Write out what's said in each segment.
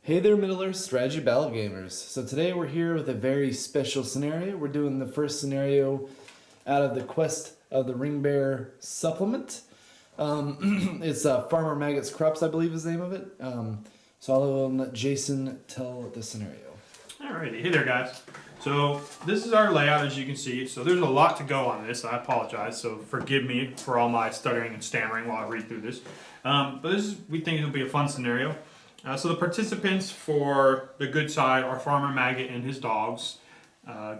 Hey there, Middle-earth Strategy Battle Gamers. So today we're here with a very special scenario. We're doing the first scenario out of the Quest of the Ringbearer supplement. It's Farmer Maggot's Crops, I believe is the name of it. So I'll let Jason tell the scenario. Alrighty, hey there guys. So this is our layout as you can see. So there's a lot to go on this. I apologize, so forgive me for all my stuttering and stammering while I read through this. But we think it'll be a fun scenario. So the participants for the good side are Farmer Maggot and his dogs,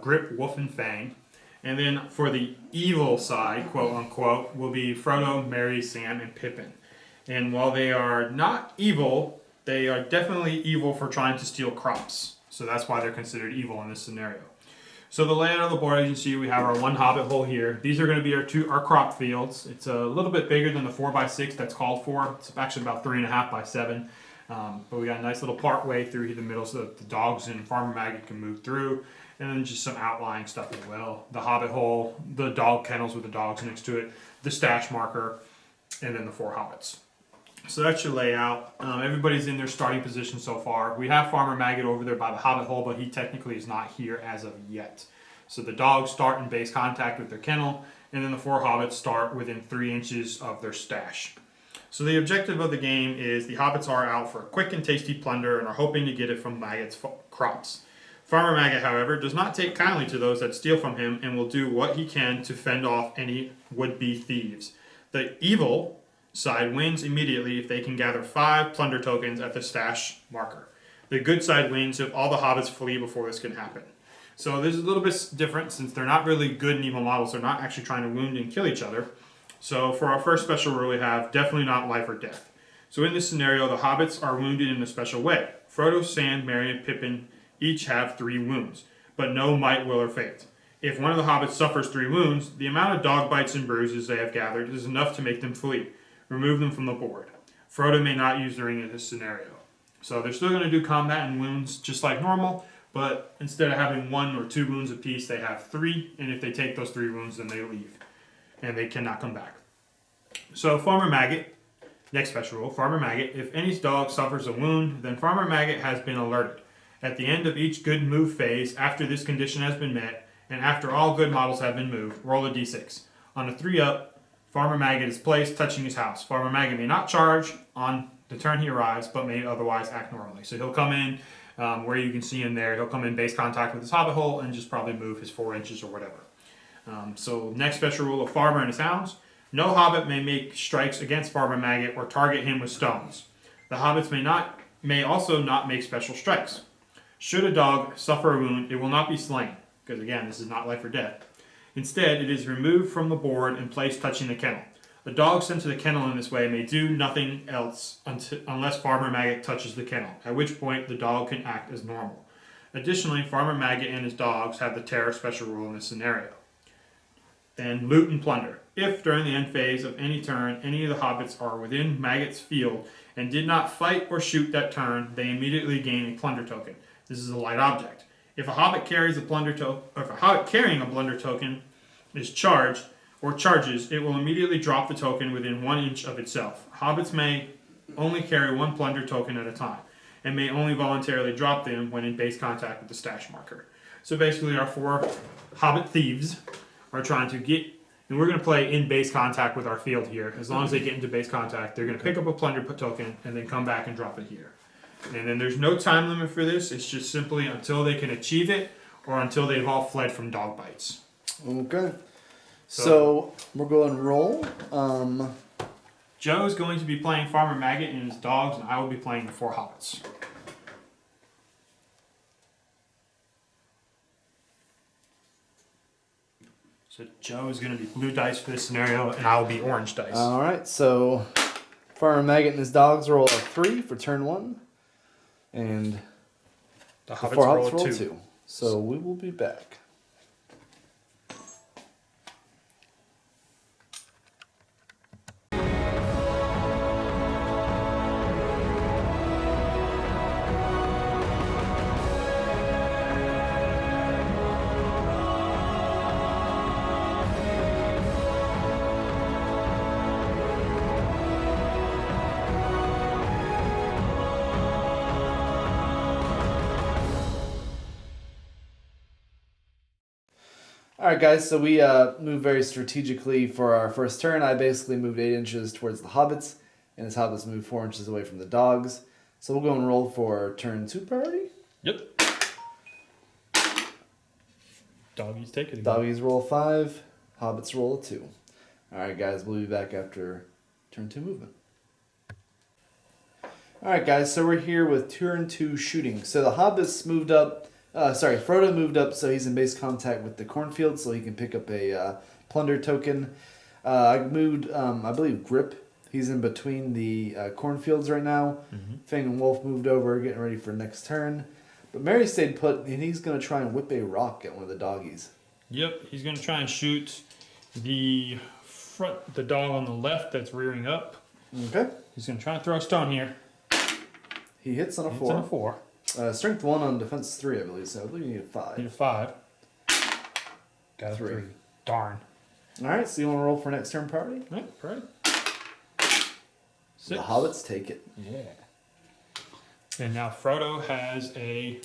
Grip, Wolf, and Fang. And then for the evil side, quote unquote, will be Frodo, Merry, Sam, and Pippin. And while they are not evil, they are definitely evil for trying to steal crops. So that's why they're considered evil in this scenario. So the layout of the board, as you can see, we have our one hobbit hole here. These are going to be our crop fields. It's a little bit bigger than the 4x6 that's called for. It's actually about 3.5 by 7. But we got a nice little part way through the middle so that the dogs and Farmer Maggot can move through. And then just some outlying stuff as well. The hobbit hole, the dog kennels with the dogs next to it, the stash marker, and then the 4 hobbits. So that's your layout. Everybody's in their starting position so far. We have Farmer Maggot over there by the hobbit hole, but he technically is not here as of yet. So the dogs start in base contact with their kennel, and then the 4 hobbits start within 3 inches of their stash. So the objective of the game is the hobbits are out for a quick and tasty plunder and are hoping to get it from Maggot's crops. Farmer Maggot, however, does not take kindly to those that steal from him and will do what he can to fend off any would-be thieves. The evil side wins immediately if they can gather 5 plunder tokens at the stash marker. The good side wins if all the hobbits flee before this can happen. So this is a little bit different since they're not really good and evil models. They're not actually trying to wound and kill each other. So for our first special rule we have definitely not life or death. So in this scenario the hobbits are wounded in a special way. Frodo, Sam, Merry, and Pippin each have 3 wounds, but no might, will, or fate. If one of the hobbits suffers 3 wounds, the amount of dog bites and bruises they have gathered is enough to make them flee. Remove them from the board. Frodo may not use the ring in this scenario. So they're still going to do combat and wounds just like normal, but instead of having 1 or 2 wounds apiece, they have 3, and if they take those 3 wounds, then they leave. And they cannot come back. So Farmer Maggot, next special rule, Farmer Maggot, if any dog suffers a wound, then Farmer Maggot has been alerted. At the end of each good move phase, after this condition has been met, and after all good models have been moved, roll a d6. On a 3-up, Farmer Maggot is placed, touching his house. Farmer Maggot may not charge on the turn he arrives, but may otherwise act normally. So he'll come in, where you can see him there, he'll come in base contact with his hobbit hole and just probably move his 4 inches or whatever. So next special rule of Farmer and his hounds. No hobbit may make strikes against Farmer Maggot or target him with stones. The hobbits may also not make special strikes. Should a dog suffer a wound, it will not be slain, because again, this is not life or death. Instead, it is removed from the board and placed touching the kennel. A dog sent to the kennel in this way may do nothing else unless Farmer Maggot touches the kennel, at which point the dog can act as normal. Additionally, Farmer Maggot and his dogs have the terror special rule in this scenario. Then loot and plunder. If during the end phase of any turn any of the hobbits are within Maggot's field and did not fight or shoot that turn, they immediately gain a plunder token. This is a light object. If a hobbit carries a plunder token, or if a hobbit carrying a plunder token is charged or charges, it will immediately drop the token within 1 inch of itself. Hobbits may only carry 1 plunder token at a time and may only voluntarily drop them when in base contact with the stash marker. So basically our 4 hobbit thieves are trying to get, and we're going to play in base contact with our field here. As long as they get into base contact, they're going to pick up a plunder token and then come back and drop it here. And then there's no time limit for this. It's just simply until they can achieve it or until they've all fled from dog bites. Okay. So we're going to roll. Joe's going to be playing Farmer Maggot and his dogs, and I will be playing the 4 hobbits. So Joe is going to be blue dice for this scenario, and I will be orange dice. All right. So Farmer Maggot and his dogs roll a 3 for turn 1. And the the hobbits 4 roll hobbits roll a 2. So we will be back. Alright guys, so we moved very strategically for our first turn. I basically moved 8 inches towards the hobbits, and his hobbits moved 4 inches away from the dogs. So we'll go and roll for turn 2 priority. Yep. Doggies take it again. Doggies roll 5, hobbits roll a 2. Alright guys, we'll be back after turn 2 movement. Alright guys, so we're here with turn 2 shooting. So the hobbits moved up, Frodo moved up so he's in base contact with the cornfield so he can pick up a plunder token. I moved, I believe, Grip. He's in between the cornfields right now. Fang and Wolf moved over, getting ready for next turn. But Mary stayed put, and he's going to try and whip a rock at one of the doggies. Yep, he's going to try and shoot the dog on the left that's rearing up. Okay. He's going to try and throw a stone here. He hits on a 4. Hits on a 4. Strength 1 on defense 3, I believe. So I believe you need a 5. Need a 5. Got a 3. 3. Darn. All right, so you want to roll for next turn priority? All right, priority. 6. The hobbits take it. Yeah. And now Frodo has a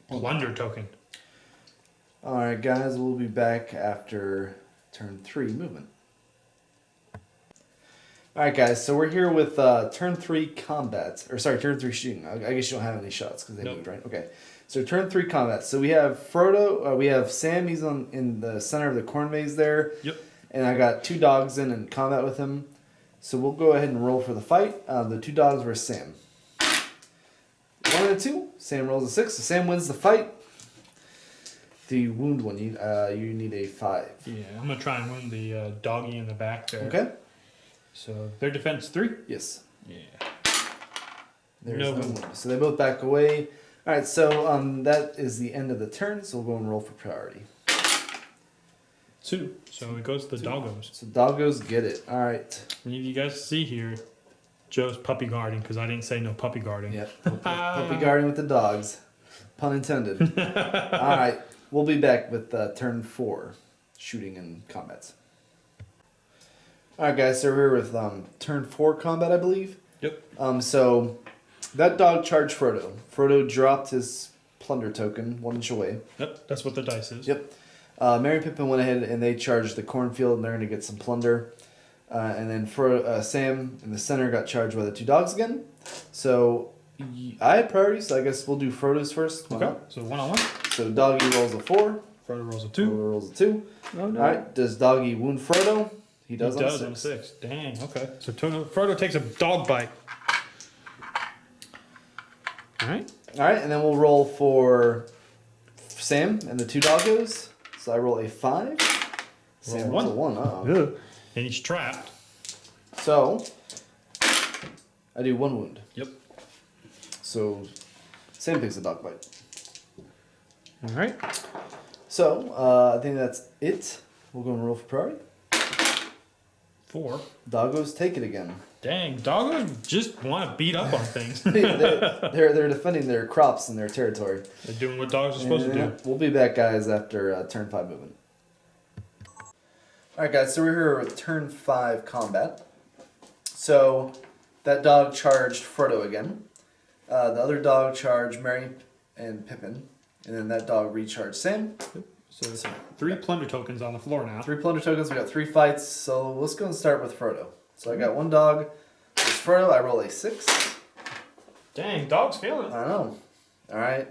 plunder token. All right, guys, we'll be back after turn 3 movement. All right, guys, so we're here with turn 3 combat. Turn 3 shooting. I guess you don't have any shots because they moved, right? Okay. So turn 3 combat. So we have Frodo, we have Sam, he's in the center of the corn maze there. Yep. And I got 2 dogs in combat with him. So we'll go ahead and roll for the fight. The 2 dogs were Sam. 1 and a 2. Sam rolls a 6. So Sam wins the fight. The wound one, you need a 5. Yeah, I'm going to try and wound the doggy in the back there. Okay. So their defense 3? Yes. Yeah. There's No no wound. wound. So they both back away. All right, so that is the end of the turn. So we'll go and roll for priority. 2. So it goes to the doggos. So doggos get it. All right. And you guys see here, Joe's puppy guarding because I didn't say no puppy guarding. Yep. Puppy guarding with the dogs. Pun intended. All right. We'll be back with turn 4, shooting and combats. All right, guys. So we're here with turn 4 combat, I believe. Yep. So that dog charged Frodo. Frodo dropped his plunder token 1 inch away. Yep, that's what the dice is. Yep. Mary and Pippin went ahead and they charged the cornfield and they're going to get some plunder. And then Sam in the center got charged by the 2 dogs again. So I had priority, so I guess we'll do Frodo's first. Why Okay, not? so 1-on-1. So Doggy rolls a 4. Frodo rolls a Frodo 2. rolls a 2. Oh, no. All right. Does Doggy wound Frodo? He does, He on, does a on 6. 6. Dang, okay. So Frodo takes a dog bite. All right. All right, and then we'll roll for Sam and the 2 doggos. So I roll a 5. Sam rolls a 1. Uh-oh. And he's trapped. So I do 1 wound. Yep. So Sam picks a dog bite. All right. So I think that's it. We'll go and roll for priority. 4. Doggos take it again. Dang, doggos just want to beat up on things. they're defending their crops and their territory. They're doing what dogs are supposed to do. We'll be back, guys, after turn 5 movement. All right, guys. So we're here with turn 5 combat. So that dog charged Frodo again. The other dog charged Merry and Pippin, and then that dog recharged Sam. So 3 plunder tokens on the floor now. 3 plunder tokens. We got 3 fights. So let's go and start with Frodo. So I got 1 dog. It's Frodo. I roll a 6. Dang, dog's feeling it. I know. All right.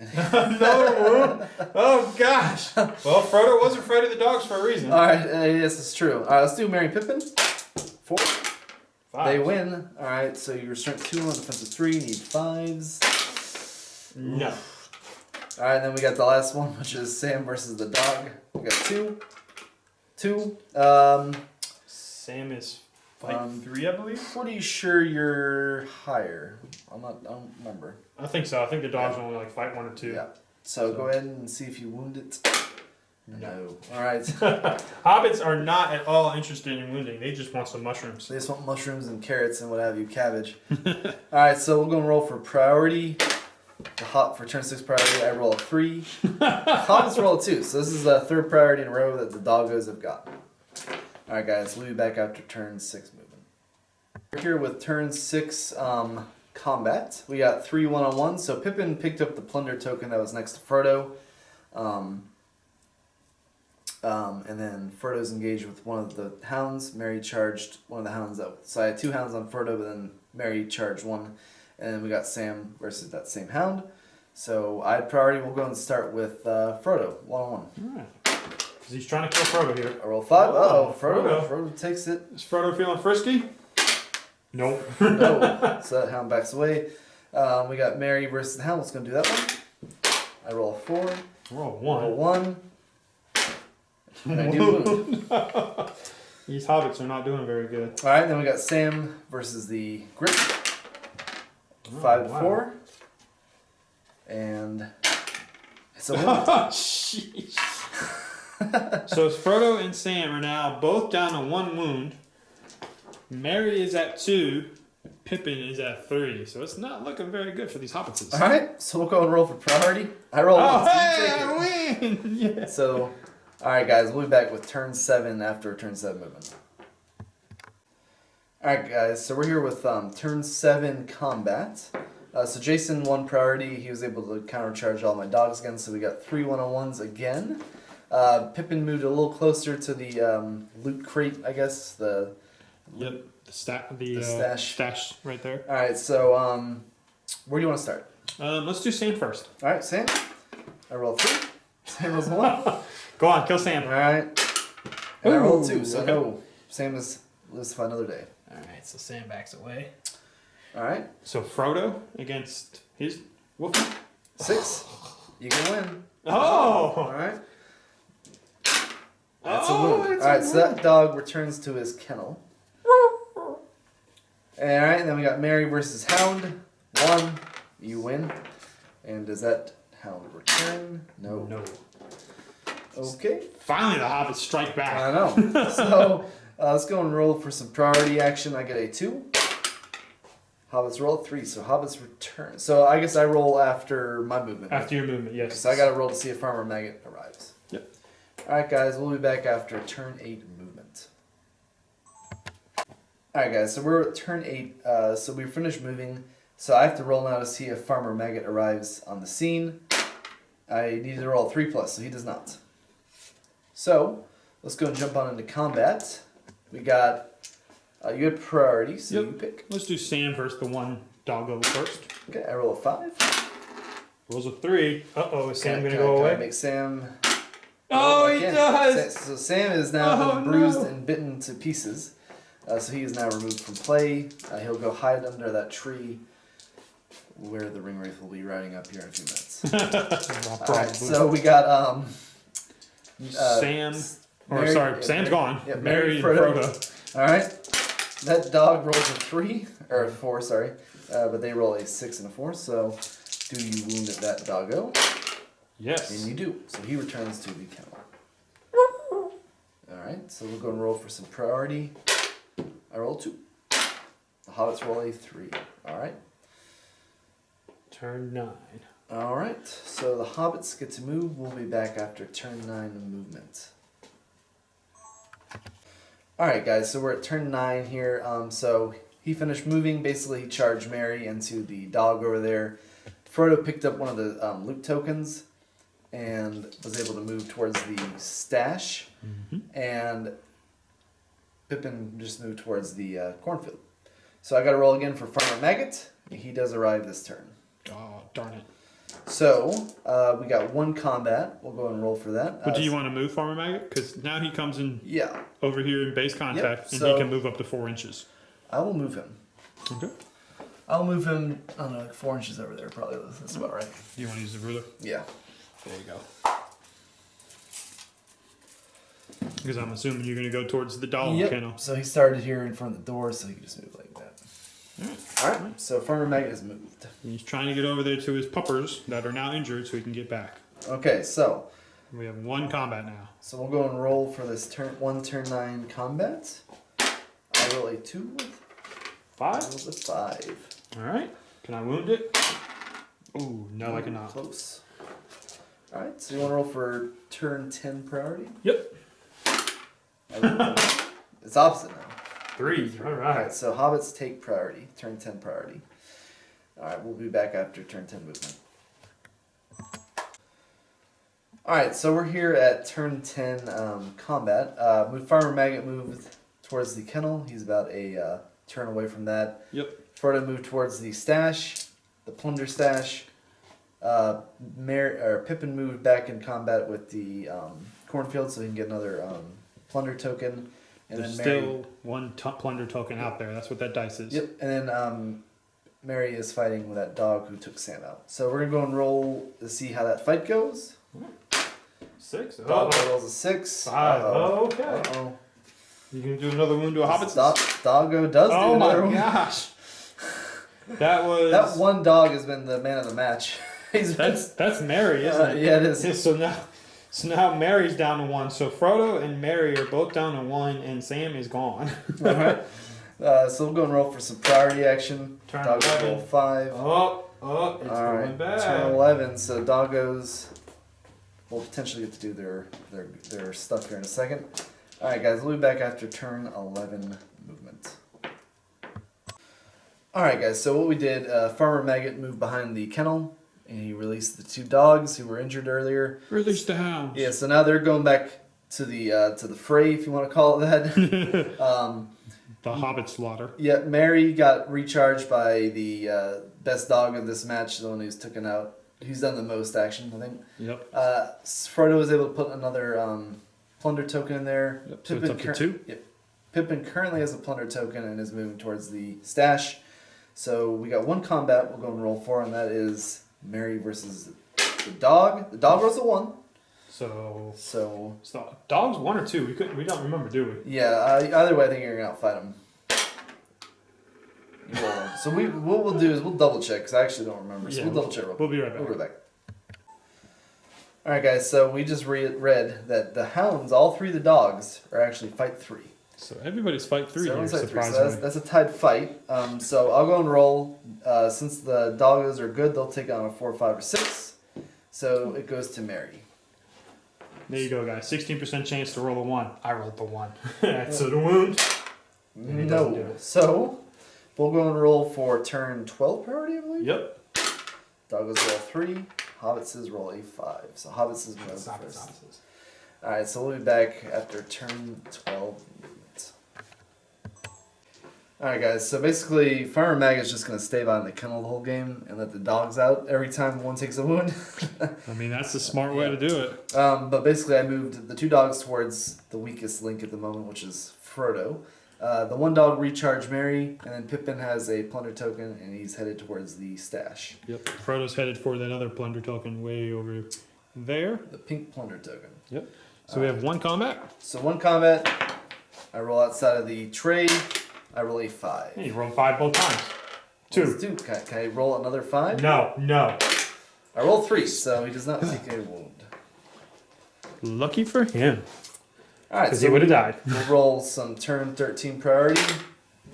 No. Oh gosh. Well, Frodo was afraid of the dogs for a reason. All right. Yes, it's true. All right. Let's do Merry and Pippin. 4. 5. They win. All right. So your strength 2 on defensive 3. You need 5s. No. All right. Then we got the last one, which is Sam versus the dog. We got 2. 2. Sam is fight 3, I believe. Pretty sure you're higher. I don't remember. I think so. I think the dogs only like fight 1 or 2. Yeah. So go ahead and see if you wound it. No. All right. Hobbits are not at all interested in wounding. They just want some mushrooms. They just want mushrooms and carrots and what have you, cabbage. All right. So we're gonna roll for priority. For turn 6 priority, I roll a 3. Hobbits roll a 2. So this is the 3rd priority in a row that the doggos have gotten. All right, guys. We'll be back after turn 6 movement. We're here with turn 6 combat. We got 3 1-on-1. So Pippin picked up the plunder token that was next to Frodo. And then Frodo's engaged with one of the hounds. Merry charged one of the hounds up. So I had 2 hounds on Frodo, but then Merry charged one. And then we got Sam versus that same hound. So I had priority. We'll go and start with Frodo, 1-on-1. All right. Because he's trying to kill Frodo here. I roll 5. Oh, Frodo takes it. Is Frodo feeling frisky? Nope. No. So that hound backs away. We got Merry versus the hound. Let's go do that one. I roll a 4. Roll 1. Roll 1. And I do wound. These hobbits are not doing very good. All right, then we got Sam versus the grip. 5 to 4. And it's a wound. Jeez. So Frodo and Sam are now both down to 1 wound. Merry is at 2. Pippin is at 3. So it's not looking very good for these hobbitses. All right, so we'll go and roll for priority. I roll one. Hey, I win! Yeah. So, all right, guys, we'll be back with turn 7 after a turn 7 movement. All right, guys, so we're here with turn 7 combat. So Jason won priority. He was able to countercharge all my dogs again, so we got 3 1-on-1s again. Pippin moved a little closer to the loot crate, I guess. Yep, the stash right there. All right, so where do you want to start? Let's do Sam first. All right, Sam. I rolled 3. Sam rolls 1. Go on, kill Sam. All right. And I rolled 2, so okay. no. Sam lives to fight another day. All right, so Sam backs away. All right. So Frodo against his wolf. 6. You can win. Oh! All right. That's a wound. All right, so that dog returns to his kennel. All right, and then we got Merry versus Hound. 1. You win. And does that hound return? No. No. Okay. Finally, the hobbits strike back. I know. So let's go and roll for some priority action. I get a 2. Hobbits roll 3, so Hobbits return. So I guess I roll after my movement. After your movement, yes. So I got to roll to see if Farmer Maggot arrives. Yep. All right, guys, we'll be back after turn 8 movement. All right, guys, so we're at turn 8. So we finished moving. So I have to roll now to see if Farmer Maggot arrives on the scene. I need to roll 3+, so he does not. So let's go and jump on into combat. We got you had priority, so Yep. you pick. Let's do Sam versus the one doggo first. Okay, I roll a 5. Rolls a 3. Uh-oh, is Sam going to Can go I away? make Sam... Oh, I he can't. does! So Sam is now Oh, been bruised no. and bitten to pieces. So he is now removed from play. He'll go hide under that tree where the ring wraith will be riding up here in a few minutes. Alright, so we got Sam... Mary- Sam's gone. Yeah, Merry and Frodo. Frodo. Alright. That dog rolls a 3, or a 4, sorry. But they roll a 6 and a 4, so do you wound that doggo? Yes. And you do. So he returns to the kennel. Alright, so we'll go and roll for some priority. I roll 2. The hobbits roll a 3. Alright. Turn 9. Alright, so the hobbits get to move. We'll be back after turn 9 movement. Alright guys, so we're at turn 9 here. So he finished moving. Basically he charged Merry into the dog over there. Frodo picked up one of the loot tokens and was able to move towards the stash. Mm-hmm. And Pippin just moved towards the cornfield. So I got to roll again for Farmer Maggot. He does arrive this turn. Oh, darn it. So we got 1 combat. We'll go and roll for that. But do you want to move Farmer Maggot? Because now he comes in Yeah, over here in base contact, and so- he can move up to 4 inches. I will move him. Okay. I'll move him, I don't know, like 4 inches over there probably. That's about right. Do you want to use the ruler? Yeah. There you go. Because I'm assuming you're going to go towards the dog kennel. So he started here in front of the door, so he can just move like that. Alright, so Farmer Maggot is moved. He's trying to get over there to his puppers that are now injured so he can get back. Okay, so We have 1 combat now. we'll go and roll for this turn 9 combat. I roll a 2. 5? I roll a 5. Alright. Can I wound it? Ooh, no, I cannot. Close. Alright, so you want to roll for turn 10 priority? Yep. It's opposite now. 3. Alright. Alright, so hobbits take priority. Turn 10 priority. Alright, we'll be back after turn 10 movement. All right, so we're here at turn 10 combat. Farmer Maggot moved towards the kennel. He's about a turn away from that. Yep. Frodo moved towards the stash, the plunder stash. Pippin moved back in combat with the cornfield so he can get another plunder token. And There's then Mary, still one plunder token out there. That's what that dice is. Yep, and then Mary is fighting with that dog who took Sam out. So we're going to go and roll to see how that fight goes. 6. Dog rolls a 6. 5. Okay. Uh-oh. You can do another wound to a hobbit. Doggo does do another one. Oh my gosh. That was... That one dog has been the man of the match. That's Mary, isn't it? Yeah, it is. So now Mary's down to 1. So Frodo and Mary are both down to 1, and Sam is gone. All right. So we'll go and roll for some priority action. Turn Doggo 11. roll 5. It's All going right. bad. Turn 11. So doggos will potentially get to do their stuff here in a second. All right, guys. We'll be back after turn 11 movement. All right, guys. So what we did, Farmer Maggot moved behind the kennel, and he released the 2 dogs who were injured earlier. Release the hounds. Yeah. So now they're going back to the fray, if you want to call it that. The Hobbit slaughter. Yeah, Mary got recharged by the best dog of this match, the one who's taken out. Who's done the most action, I think. Yep. Frodo was able to put another plunder token in there. Yep. So it's up to 2. Yep. Pippin currently has a plunder token and is moving towards the stash. So we got 1 combat we'll go and roll for, and that is Mary versus the dog. The dog rolls a 1. So dogs 1 or 2? We don't remember, do we? yeah, either way, I think you're gonna outfight him. So what we'll do is we'll double check because I actually don't remember. So we'll double check real quick. We'll be right back. We'll be right back. All right, guys. So we just read that the hounds, all 3 of the dogs, are actually fight 3. So everybody's fight 3 So here, everyone's fight 3. surprisingly. So that's a tied fight. So I'll go and roll. Since the doggos are good, they'll take on a 4, 5, or 6. So it goes to Mary. There you go, guys. 16% chance to roll a 1. I rolled the 1. So the wound. No. So we'll go and roll for turn 12 priority, I believe. Yep. Doggos roll 3. Hobbitses roll a 5. So Hobbitses move first. Alright, so we'll be back after turn 12 movement. Alright, guys, so basically, Farmer Maggot is just going to stay behind the kennel the whole game and let the dogs out every time one takes a wound. I mean, that's the smart way to do it. But basically, I moved the 2 dogs towards the weakest link at the moment, which is Frodo. The 1 dog recharged Mary, and then Pippin has a plunder token, and he's headed towards the stash. Yep. Frodo's headed for that other plunder token way over there. The pink plunder token. Yep. So we have 1 combat. So 1 combat. I roll outside of the tray. I roll a 5. Hey, you rolled 5 both times. 2. 2. Can I roll another 5? No. I roll 3, so he does not take a wound. Lucky for him. Alright, Because so he would have died. we'll roll some turn 13 priority.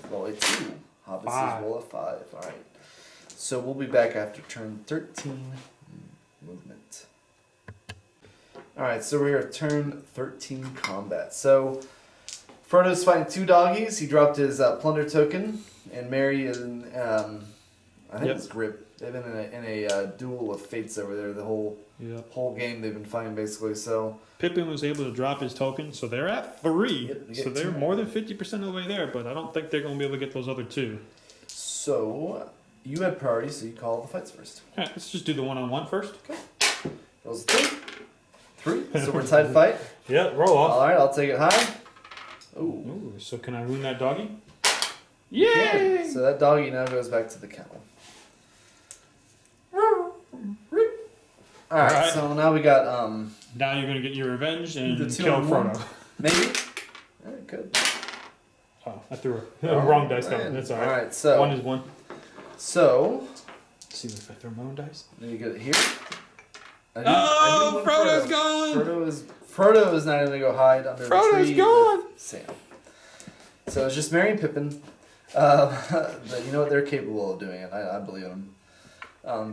Roll a 2. Hobbits 5. roll a 5. Alright. So we'll be back after turn 13 movement. Alright, so we're at turn 13 combat. So Frodo's fighting 2 doggies. He dropped his plunder token, and Mary is in, I think it's grip. They've been in a duel of fates over there the whole game. They've been fighting basically. So Pippin was able to drop his token, so they're at 3. Yep, so they're more than 50% of the way there, but I don't think they're going to be able to get those other 2. So you had priority, so you call the fights first. All right, let's just do the one-on-one first. Okay. Rolls a 3. So we're tied fight. Yeah, roll off. All right, I'll take it high. Ooh. Ooh, so can I wound that doggy? Yay! Yay! So that doggy now goes back to the kennel. All right, so now we got Now you're gonna get your revenge and the 2 kill on 1. Frodo. Maybe. All right, good. Oh, I threw a wrong dice down. Man. That's all right. All right, so 1 is 1. So Let's see if I throw my own dice. then you get it here. I Oh, one Frodo's gone. Frodo is not gonna go hide under the Frodo's tree. gone. With Sam. So it's just Mary and Pippin. But you know what? They're capable of doing it. I believe them.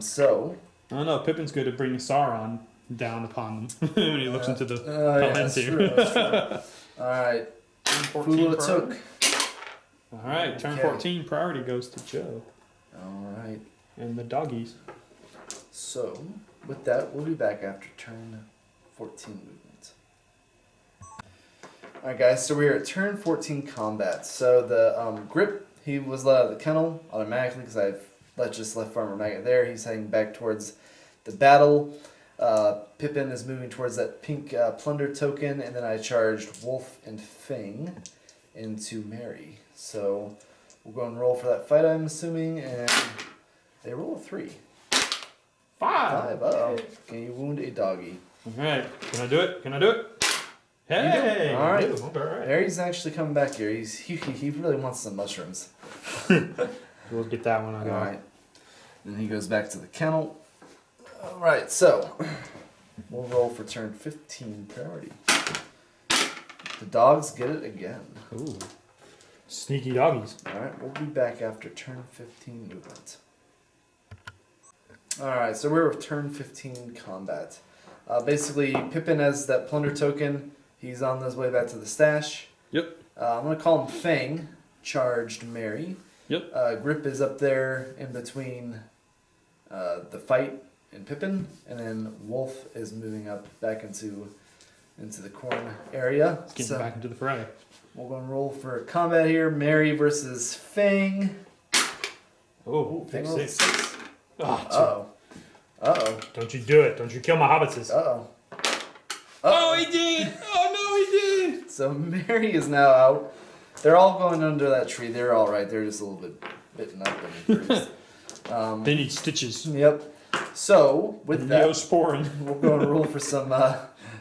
So. I don't know. Pippin's good at bringing Sauron down upon them when he looks into the comments that's here. true, that's true. All right. 14 Fool it priority. took. All right, turn Okay. 14 priority goes to Joe All right. and the doggies. So with that, we'll be back after turn 14 movement. Alright guys, so we're at turn 14 combat. So the Grip, he was let out of the kennel automatically because I've just left Farmer Maggot there. He's heading back towards the battle. Pippin is moving towards that pink plunder token, and then I charged Wolf and Fang into Mary. So we'll go and roll for that fight, I'm assuming, and they roll a 3. 5. Uh-oh. Can you wound a doggy? Alright, can I do it? Can I do it? Hey! All right. Alright. Mary's actually coming back here. He really wants some mushrooms. We'll get that one. Alright. Then he goes back to the kennel. Alright, so we'll roll for turn 15 priority. The dogs get it again. Ooh. Sneaky doggies. Alright, we'll be back after turn 15 movement. Alright, so we're with turn 15 combat. Basically, Pippin has that plunder token. He's on his way back to the stash. Yep. I'm going to call him Fang, charged Mary. Yep. Grip is up there in between the fight and Pippin, and then Wolf is moving up back into the corn area. Getting back into the fray. We'll go and roll for combat here. Mary versus Fang. Oh, Fang pick rolled 6. 6. Oh, Uh-oh. don't you do it. Don't you kill my hobbitses. Uh-oh. Oh, he did! Oh, no, he did! So Mary is now out. They're all going under that tree. They're all right. They're just a little bit bitten up and bruised. They need stitches. Yep. So, with that, Neosporin. we'll go and roll for some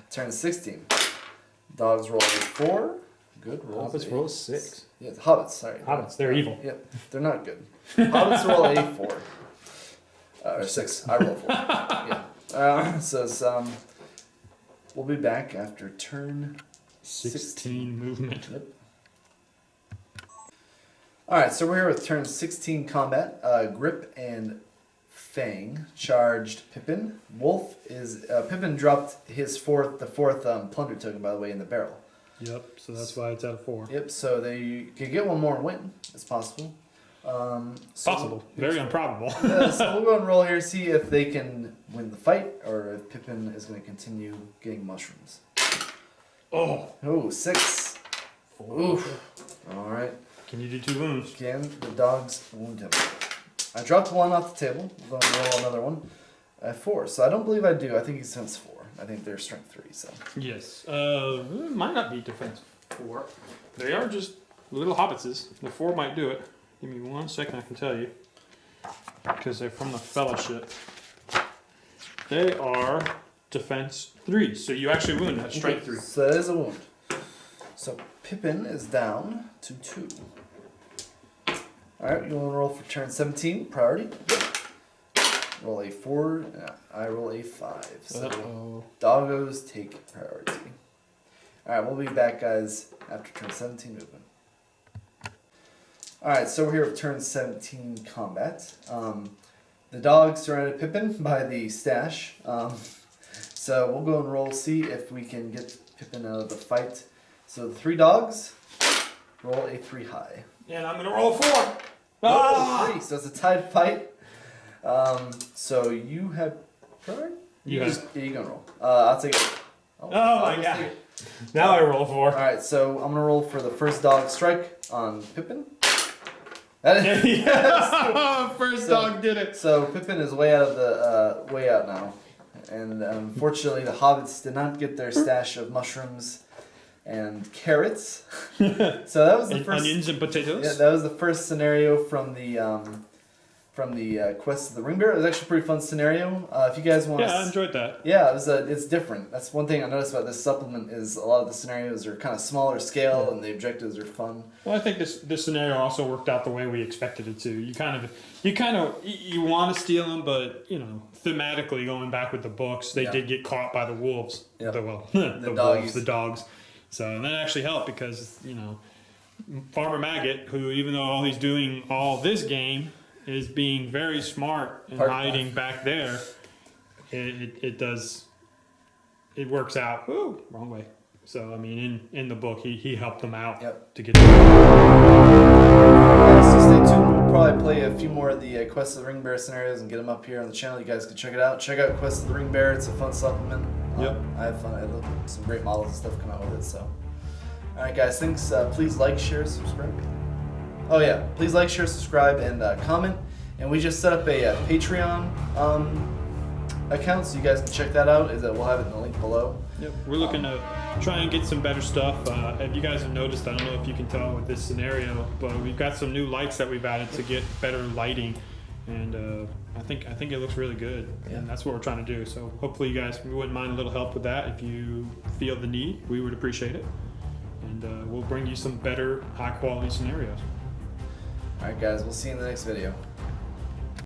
turn 16. Dogs roll a 4. Good roll. Hobbits roll 6. Yeah, hobbits, sorry. Hobbits, they're evil. Yep, they're not good. Hobbits roll a 4. Or 6. I roll 4. Yeah. So it's, we'll be back after turn 16 movement. Yep. Alright, so we're here with turn 16 combat. Grip and Fang charged Pippin. Wolf is Pippin dropped the fourth plunder token, by the way, in the barrel. Yep, so that's why it's at a 4. Yep, so they can get one more and win. It's possible. Possible. Very improbable. So we'll go and roll here, see if they can win the fight, or if Pippin is going to continue getting mushrooms. Oh, 6. Oof. Alright. Can you do 2 wounds? Again, the dogs wound him. I dropped 1 off the table. We're going to roll another one. 4. So I don't believe I do. I think he's defense 4. I think they're strength 3. So Yes. Might not be defense 4. They are just little hobbitses. The 4 might do it. Give me 1 second, I can tell you. Because they're from the Fellowship. They are defense 3. So you actually wound that strength 3. So that is a wound. So Pippin is down to 2. Alright, you want to roll for turn 17, priority. Roll a 4, I roll a 5. So doggos take priority. Alright, we'll be back, guys, after turn 17 movement. Alright, so we're here with turn 17 combat. The dogs surrounded Pippin by the stash. So we'll go and roll, see if we can get Pippin out of the fight. So the 3 dogs, roll a 3 high. And I'm going to roll a 4. Oh, 3. So it's a tied fight. So you have priority? You can roll. I'll take it. Oh my god. Now I roll a 4. Alright, so I'm going to roll for the first dog strike on Pippin. That is, Yes. First dog did it. So Pippin is way out now. And unfortunately the hobbits did not get their stash of mushrooms and carrots. So that was the first onions and potatoes. Yeah, that was the first scenario from the Quest of the Ringbearer. It was actually a pretty fun scenario. If you guys want, I enjoyed that. Yeah, it's different. That's one thing I noticed about this supplement is a lot of the scenarios are kind of smaller scale and the objectives are fun. Well, I think this scenario also worked out the way we expected it to. You want to steal them, but thematically going back with the books, they did get caught by the wolves. Yep. The dogs. So that actually helped because Farmer Maggot, who even though he's doing all this game, is being very smart and hiding back there. It works out. Ooh, wrong way. So I mean, in the book, he helped them out to get. So stay tuned. We'll probably play a few more of the Quest of the Ringbearer scenarios and get them up here on the channel. You guys can check it out. Check out Quest of the Ringbearer. It's a fun supplement. Yep. I have fun. I love some great models and stuff come out with it. So, all right, guys. Thanks. Please like, share, subscribe. Oh yeah, please like, share, subscribe, and comment. And we just set up a Patreon account, so you guys can check that out. We'll have it in the link below. Yep. We're looking to try and get some better stuff. If you guys have noticed, I don't know if you can tell with this scenario, but we've got some new lights that we've added to get better lighting, and I think it looks really good, and that's what we're trying to do. So hopefully you guys wouldn't mind a little help with that. If you feel the need, we would appreciate it, and we'll bring you some better, high quality scenarios. All right, guys. We'll see you in the next video.